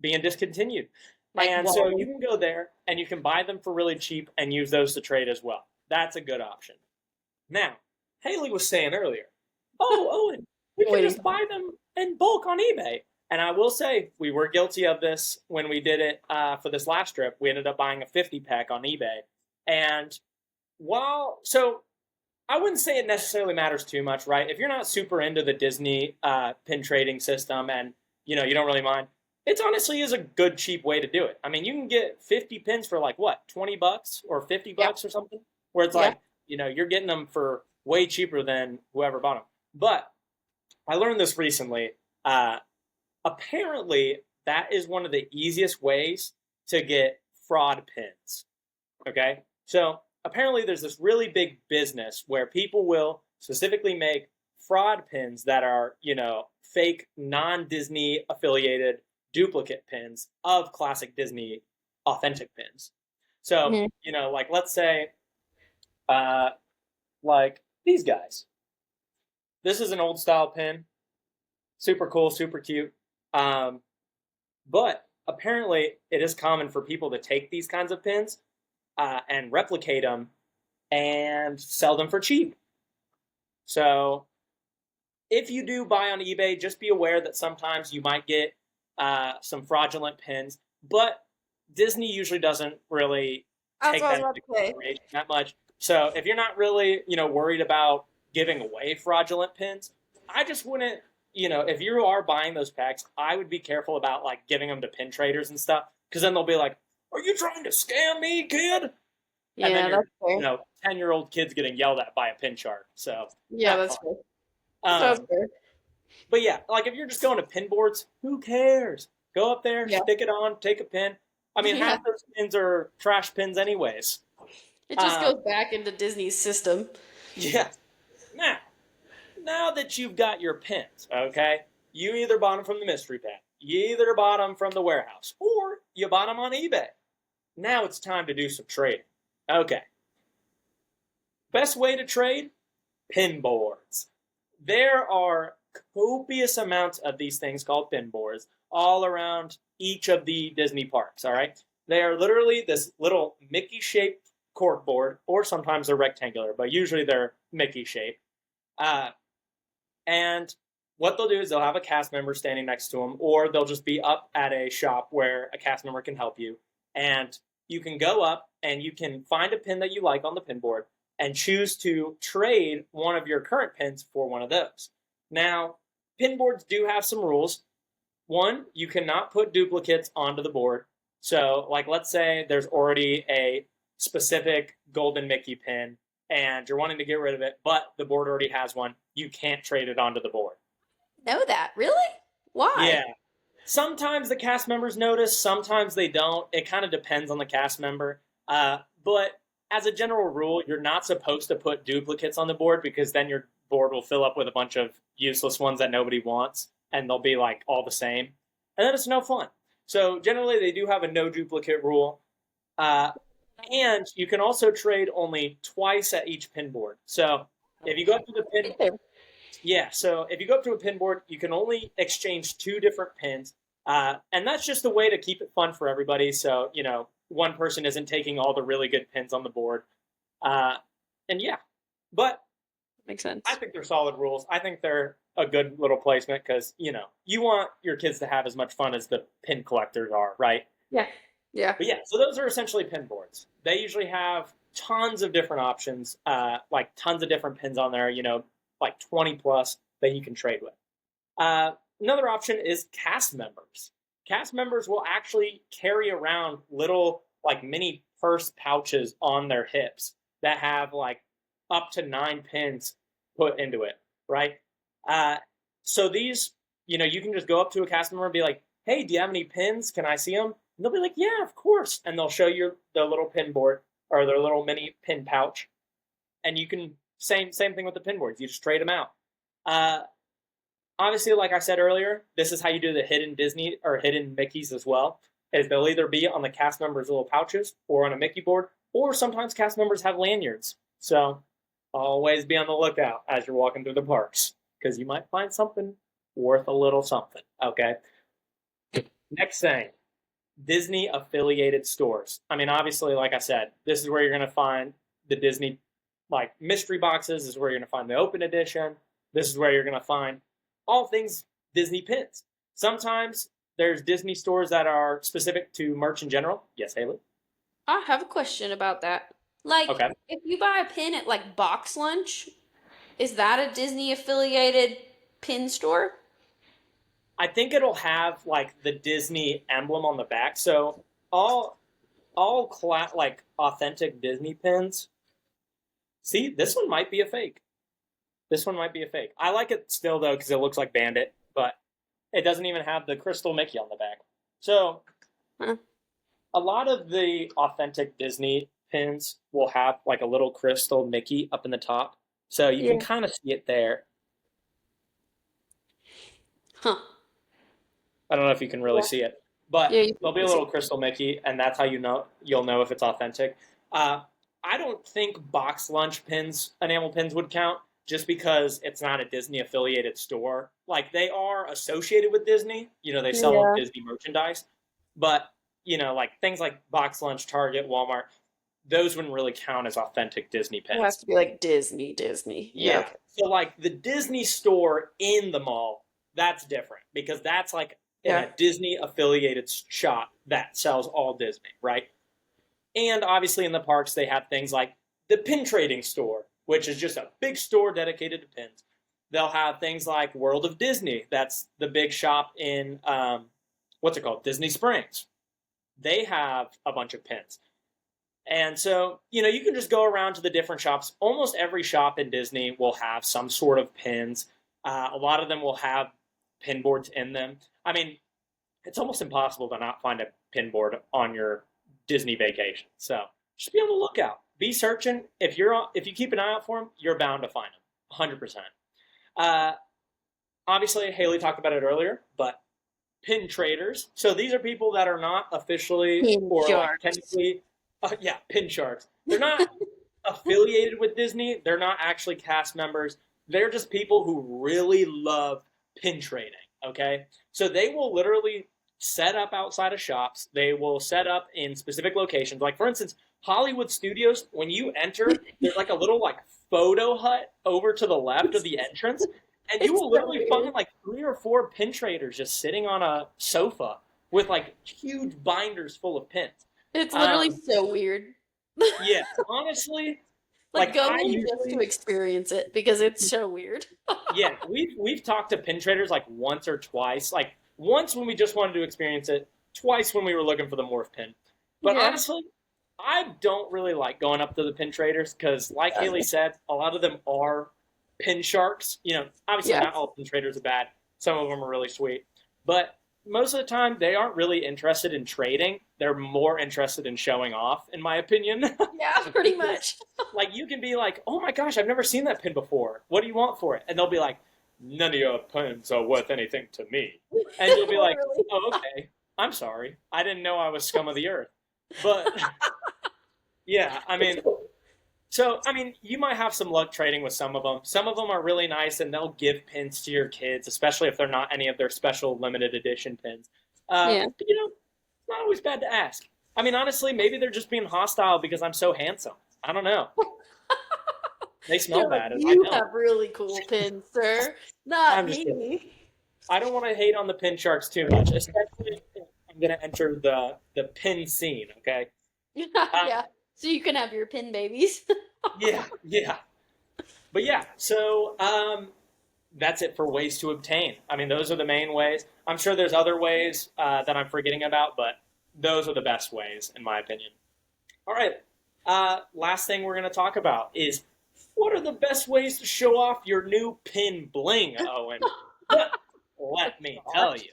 being discontinued. Like And so you Wally. can go there and you can buy them for really cheap and use those to trade as well. That's a good option. Now, Haley was saying earlier, oh, Owen, we can Waiting. just buy them in bulk on eBay. And I will say, we were guilty of this when we did it for this last trip. We ended up buying a 50 pack on eBay. And so I wouldn't say it necessarily matters too much, right? If you're not super into the Disney pin trading system and, you don't really mind, it honestly is a good, cheap way to do it. I mean, you can get 50 pins for like what, $20 or 50 Yeah. bucks or something, where it's Yeah. like, you're getting them for way cheaper than whoever bought them. But I learned this recently. apparently that is one of the easiest ways to get fraud pins. Okay? So apparently there's this really big business where people will specifically make fraud pins that are, fake non-Disney affiliated duplicate pins of classic Disney authentic pins. So, Mhm. like let's say uh like these guys. This is an old style pin, super cool, super cute. Um but apparently it is common for people to take these kinds of pins and replicate them and sell them for cheap. So if you do buy on eBay, just be aware that sometimes you might get some fraudulent pins, but Disney usually doesn't really That's take what I was that about into to say. consideration that much. So if you're not really, worried about giving away fraudulent pins, I just wouldn't, if you are buying those packs, I would be careful about like giving them to pin traders and stuff, because then they'll be like, "Are you trying to scam me, kid?" And then Yeah, your, that's fair. 10-year-old kid's getting yelled at by a pin chart. So Yeah, not that's fun. fair. That's fair. But yeah, like if you're just going to pin boards, who cares? Go up there, Yeah. stick it on, take a pin. I mean, Yeah. half those pins are trash pins anyways. It just Um, goes back into Disney's system. yeah. Now that you've got your pins, okay, you either bought them from the mystery pack, you either bought them from the warehouse, or you bought them on eBay. Now it's time to do some trading. Okay. Best way to trade? Pin boards. There are copious amounts of these things called pin boards all around each of the Disney parks, all right? They are literally this little Mickey shaped cork board, or sometimes they're rectangular, but usually they're Mickey shaped. Uh, and what they'll do is they'll have a cast member standing next to them, or they'll just be up at a shop where a cast member can help you. And you can go up and you can find a pin that you like on the pin board and choose to trade one of your current pins for one of those. Now, pin boards do have some rules. One, you cannot put duplicates onto the board. So, like, let's say there's already a specific golden Mickey pin and you're wanting to get rid of it, but the board already has one, you can't trade it onto the board. Know that? Really? Why? Yeah. Sometimes the cast members notice, sometimes they don't. It kind of depends on the cast member. But as a general rule, you're not supposed to put duplicates on the board, because then your board will fill up with a bunch of useless ones that nobody wants, and they'll be like all the same. And then it's no fun. So generally, they do have a no duplicate rule. Uh, and you can also trade only twice at each pin board. So if you go up to the pin, yeah, so if you go up to a pin board, you can only exchange two different pins. And that's just a way to keep it fun for everybody. So, one person isn't taking all the really good pins on the board. Uh, and yeah, but Makes sense. I think they're solid rules. I think they're a good little placement because, you want your kids to have as much fun as the pin collectors are, right? Yeah. Yeah. But yeah, so those are essentially pin boards. They usually have tons of different options, like tons of different pins on there, like 20 plus that you can trade with. Another option is cast members. Cast members will actually carry around little, like, mini purse pouches on their hips that have like up to 9 pins put into it, right? So these, you can just go up to a cast member and be like, "Hey, do you have any pins? Can I see them?" And they'll be like, "Yeah, of course." And they'll show you the little pin board or their little mini pin pouch. And you can, same thing with the pin boards. You just trade them out. Uh, Obviously, like I said earlier, this is how you do the hidden Disney or hidden Mickeys as well. Is they'll either be on the cast members' little pouches or on a Mickey board, or sometimes cast members have lanyards. So always be on the lookout as you're walking through the parks, because you might find something worth a little something. Okay. Next thing, Disney affiliated stores. I mean, obviously, like I said, this is where you're going to find the Disney like mystery boxes. This is where you're going to find the open edition. This is where you're going to find all things Disney pins. Sometimes there's Disney stores that are specific to merch in general. Yes, Haley? I have a question about that. Like, Okay. if you buy a pin at like Box Lunch, is that a Disney affiliated pin store? I think it'll have like the Disney emblem on the back. So all like authentic Disney pins. See, this one might be a fake. This one might be a fake. I like it still though because it looks like Bandit, but It doesn't even have the crystal Mickey on the back. So Huh. a lot of the authentic Disney pins will have like a little crystal Mickey up in the top. So you can Yeah. kind of see it there. Huh. I don't know if you can really Yeah. see it, Yeah, but you there'll be can a see. little crystal Mickey, and that's how you'll know if it's authentic. Uh, I don't think box lunch pins, enamel pins would count just because it's not a Disney affiliated store. Like they are associated with Disney, they sell Yeah. Disney merchandise, but like things like box lunch, Target, Walmart, those wouldn't really count as authentic Disney It has pins. to be like Disney. Yeah, Yeah. okay. So like the Disney store in the mall, that's different because that's like in Yeah. a Disney affiliated shop that sells all Disney, right? And obviously in the parks they have things like the pin trading store, which is just a big store dedicated to pins. They'll have things like World of Disney, that's the big shop in what's it called? Disney Springs. They have a bunch of pins. And so, you can just go around to the different shops. Almost every shop in Disney will have some sort of pins. A lot of them will have pin boards in them. I mean, it's almost impossible to not find a pin board on your Disney vacation. So just be on the lookout. Be searching. If you keep an eye out for them, you're bound to find them. 100%. Uh, Obviously, Haley talked about it earlier, but pin traders. So these are people that are not officially Pin or like sharks. technically, yeah, pin sharks. They're not affiliated with Disney. They're not actually cast members. They're just people who really love pin trading. Okay, so they will literally set up outside of shops. They will set up in specific locations. Like for instance, Hollywood Studios. When you enter, there's like a little like photo hut over to the left of It's, the entrance, and you it's will so literally weird. find like 3 or 4 pin traders just sitting on a sofa with like huge binders full of pins. It's literally Um, so weird. yeah, honestly, Like like go I in just to usually, experience it because it's so weird. yeah, we've talked to pin traders like once or twice. Like once when we just wanted to experience it, twice when we were looking for the morph pin. But Yeah. honestly, I don't really like going up to the pin traders because, like Haley said, a lot of them are pin sharks. Obviously Yeah. not all pin traders are bad. Some of them are really sweet, but most of the time they aren't really interested in trading. They're more interested in showing off, in my opinion. Yeah, pretty much. Like you can be like, "Oh my gosh, I've never seen that pin before. What do you want for it?" And they'll be like, "None of your pins are worth anything to me." And you'll be like, Literally. "Oh, okay. I'm sorry. I didn't know I was scum of the earth." But yeah, you might have some luck trading with some of them. Some of them are really nice, and they'll give pins to your kids, especially if they're not any of their special limited edition pins. Yeah. But it's not always bad to ask. Honestly, maybe they're just being hostile because I'm so handsome. I don't know. They smell They're like, bad, and I you don't. have really cool pins, sir. Not I'm just kidding. me. I don't want to hate on the pin sharks too much, especially if I'm going to enter the pin scene. Okay. Uh, Yeah. So you can have your pin babies. yeah, yeah. But yeah, so that's it for ways to obtain. Those are the main ways. I'm sure there's other ways that I'm forgetting about, but those are the best ways, in my opinion. All right. Last thing we're going to talk about is what are the best ways to show off your new pin bling, Owen? Let me tell Gosh. you.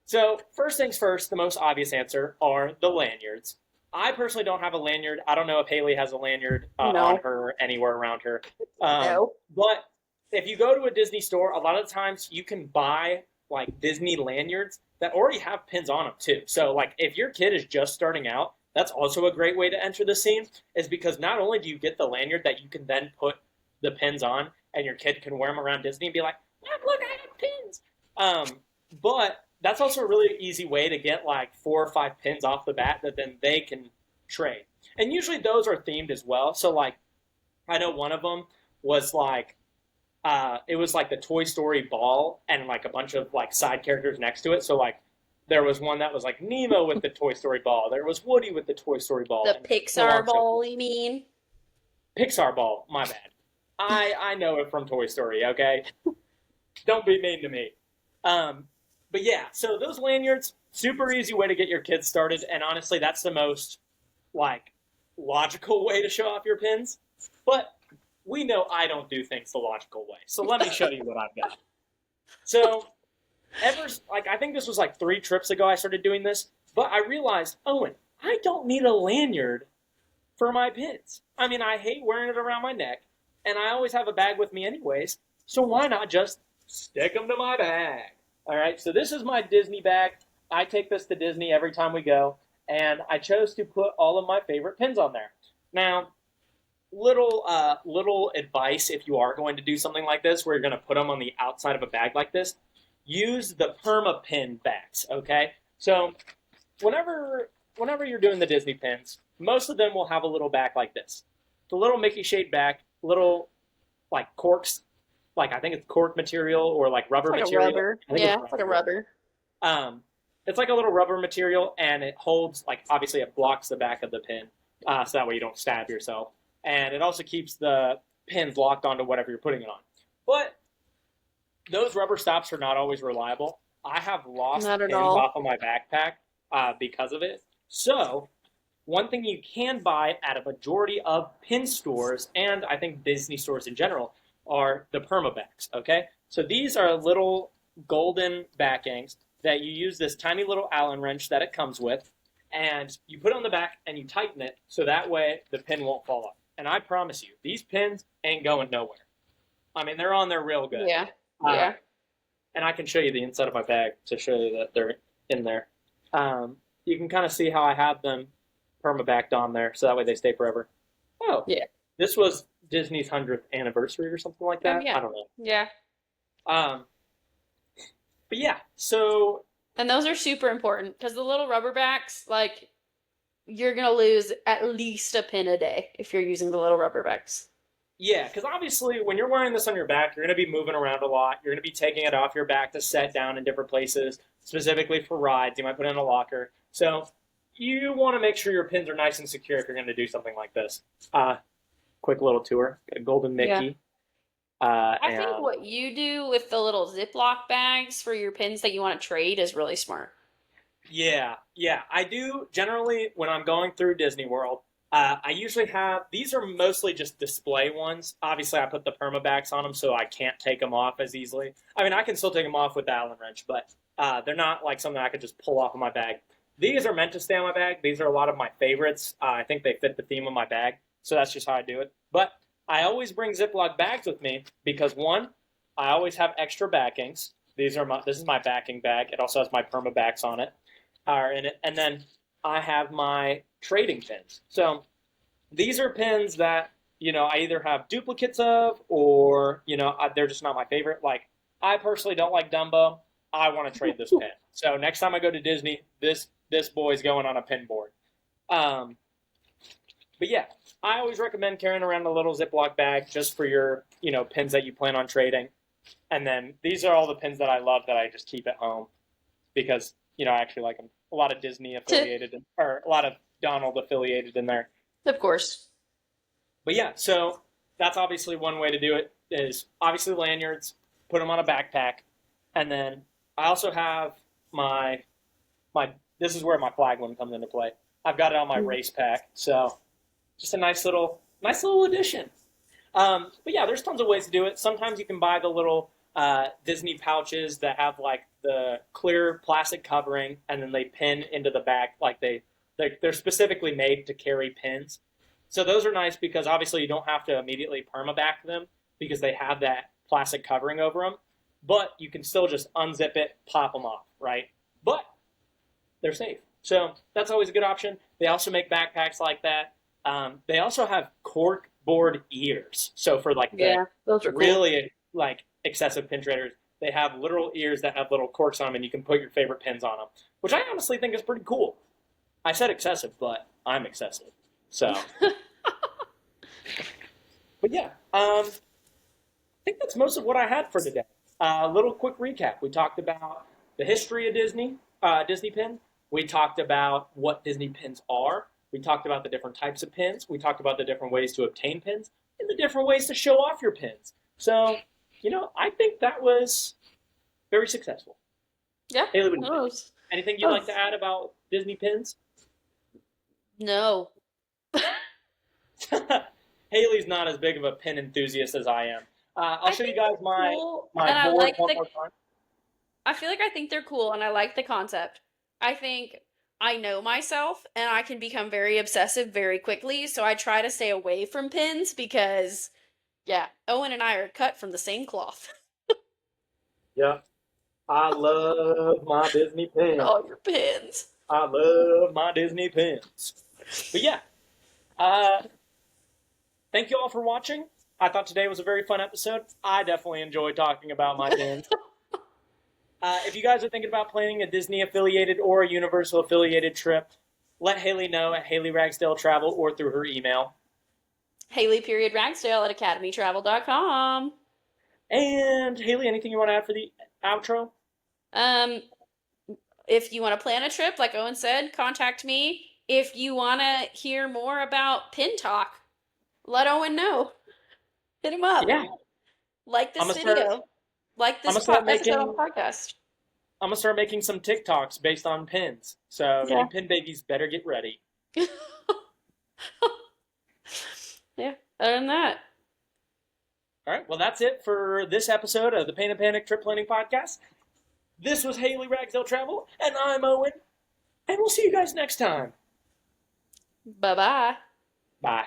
So, first things first, the most obvious answer are the lanyards. I personally don't have a lanyard. I don't know if Haley has a lanyard on No. her anywhere around her. Um, No. but if you go to a Disney store, a lot of the times you can buy like Disney lanyards that already have pins on them too. So, like if your kid is just starting out, that's also a great way to enter the scene, is because not only do you get the lanyard that you can then put the pins on, and your kid can wear them around Disney and be like, look, I have pins. But that's also a really easy way to get like 4 or 5 pins off the bat that then they can trade. And usually those are themed as well. So like I know one of them was like it was like the Toy Story ball and like a bunch of like side characters next to it. So like there was one that was like Nemo with the Toy Story ball. There was Woody with the Toy Story ball. The And so on Pixar and so forth. ball, you mean? Pixar ball, my bad. I know it from Toy Story, okay? Don't be mean to me. Um, but yeah, so those lanyards, super easy way to get your kids started, and honestly, that's the most like logical way to show off your pins. But we know I don't do things the logical way, so let me show you what I've got. So I think this was like 3 trips ago I started doing this, but I realized, Owen, I don't need a lanyard for my pins. I mean, I hate wearing it around my neck, and I always have a bag with me anyways, so why not just stick them to my bag? All right, so this is my Disney bag. I take this to Disney every time we go, and I chose to put all of my favorite pins on there. Now, little advice if you are going to do something like this, where you're going to put them on the outside of a bag like this, use the perma pin bags. Okay, so whenever you're doing the Disney pins, most of them will have a little back like this. It's a little Mickey shaped back, little like corks, like I think it's cork material or like rubber It's like a material. rubber. I think Yeah, it's like a rubber. um, it's like a little rubber material, and it holds like obviously it blocks the back of the pin, so that way you don't stab yourself, and it also keeps the pins locked onto whatever you're putting it on. But those rubber stops are not always reliable. I have lost Not at pins all. off of my backpack because of it. So one thing you can buy at a majority of pin stores, and I think Disney stores in general, are the perma backs. Okay, so these are little golden backings that you use this tiny little Allen wrench that it comes with, and you put it on the back and you tighten it so that way the pin won't fall off. And I promise you, these pins ain't going nowhere. I mean, they're on there real good. Yeah. Uh, Yeah. and I can show you the inside of my bag to show you that they're in there. You can kind of see how I have them permabacked on there, so that way they stay forever. Oh, Yeah. this was Disney's 100th anniversary or something like that. Yeah. I don't know. Yeah. Um, but yeah, so And those are super important because the little rubber backs, like, you're going to lose at least a pin a day if you're using the little rubber backs. yeah, because obviously when you're wearing this on your back, you're going to be moving around a lot. You're going to be taking it off your back to set down in different places, specifically for rides. You might put it in a locker. So you want to make sure your pins are nice and secure if you're going to do something like this. Quick little tour. Got a golden Mickey. I think what you do with the little Ziploc bags for your pins that you want to trade is really smart. Yeah. I do generally when I'm going through Disney World. I usually have these are mostly just display ones. Obviously, I put the permabacks on them so I can't take them off as easily. I mean, I can still take them off with the Allen wrench, but they're not like something I could just pull off of my bag. These are meant to stay on my bag. These are a lot of my favorites. I think they fit the theme of my bag, so that's just how I do it. But I always bring Ziploc bags with me because one, I always have extra backings. This is my backing bag. It also has my permabacks on it, are in it, and then I have my trading pins. So these are pins that I either have duplicates of, or they're just not my favorite. Like I personally don't like Dumbo. I want to trade this pin. So next time I go to Disney, this boy's going on a pin board. But yeah, I always recommend carrying around a little Ziploc bag just for your pins that you plan on trading. And then these are all the pins that I love that I just keep at home because I actually like them. A lot of Disney affiliated or a lot of Donald affiliated in there. Of course. But yeah, so that's obviously one way to do it is obviously lanyards, put them on a backpack, and then I also have my this is where my flag one comes into play. I've got it on my race pack, so just a nice little addition. But yeah, there's tons of ways to do it. Sometimes you can buy the little Disney pouches that have like the clear plastic covering, and then they pin into the back. Like they're specifically made to carry pins. So those are nice because obviously you don't have to immediately permaback them because they have that plastic covering over them. But you can still just unzip it, pop them off, right? But they're safe. So that's always a good option. They also make backpacks like that. They also have cork board ears. So for like those are cool. really like excessive pin traders, they have literal ears that have little corks on them, and you can put your favorite pins on them, which I honestly think is pretty cool. I said excessive, but I'm excessive. So, but yeah, I think that's most of what I had for today. A little quick recap. We talked about the history of Disney pin. We talked about what Disney pins are. We talked about the different types of pins. We talked about the different ways to obtain pins and the different ways to show off your pins. So, I think that was very successful. Yeah. Haley, anything you'd like to add about Disney pins? No. Haley's not as big of a pin enthusiast as I am. I'll show you guys my board one more time. I think they're cool and I like the concept. I think I know myself and I can become very obsessive very quickly, so I try to stay away from pins because, yeah, Owen and I are cut from the same cloth. Yep. I love my Disney pins. All your pins. I love my Disney pins. But yeah, uh, thank you all for watching. I thought today was a very fun episode. I definitely enjoyed talking about my pins. If you guys are thinking about planning a Disney affiliated or a Universal affiliated trip, let Haley know at Haley Ragsdale Travel or through her email. Haley.Ragsdale at academytravel.com. And Haley, anything you want to add for the outro? Um, if you want to plan a trip, like Owen said, contact me. If you want to hear more about pin talk, let Owen know. Hit him up. Yeah, Like this I'm gonna start. video. Like I'm this gonna start episode on making. the podcast. I'm gonna start making some TikToks based on pins. So Yeah. you pin babies better get ready. Yeah. Other than that. All right. Well, that's it for this episode of the Pain and Panic Trip Planning Podcast. This was Haley Ragsdale Travel, and I'm Owen. And we'll see you guys next time. Bye-bye. Bye.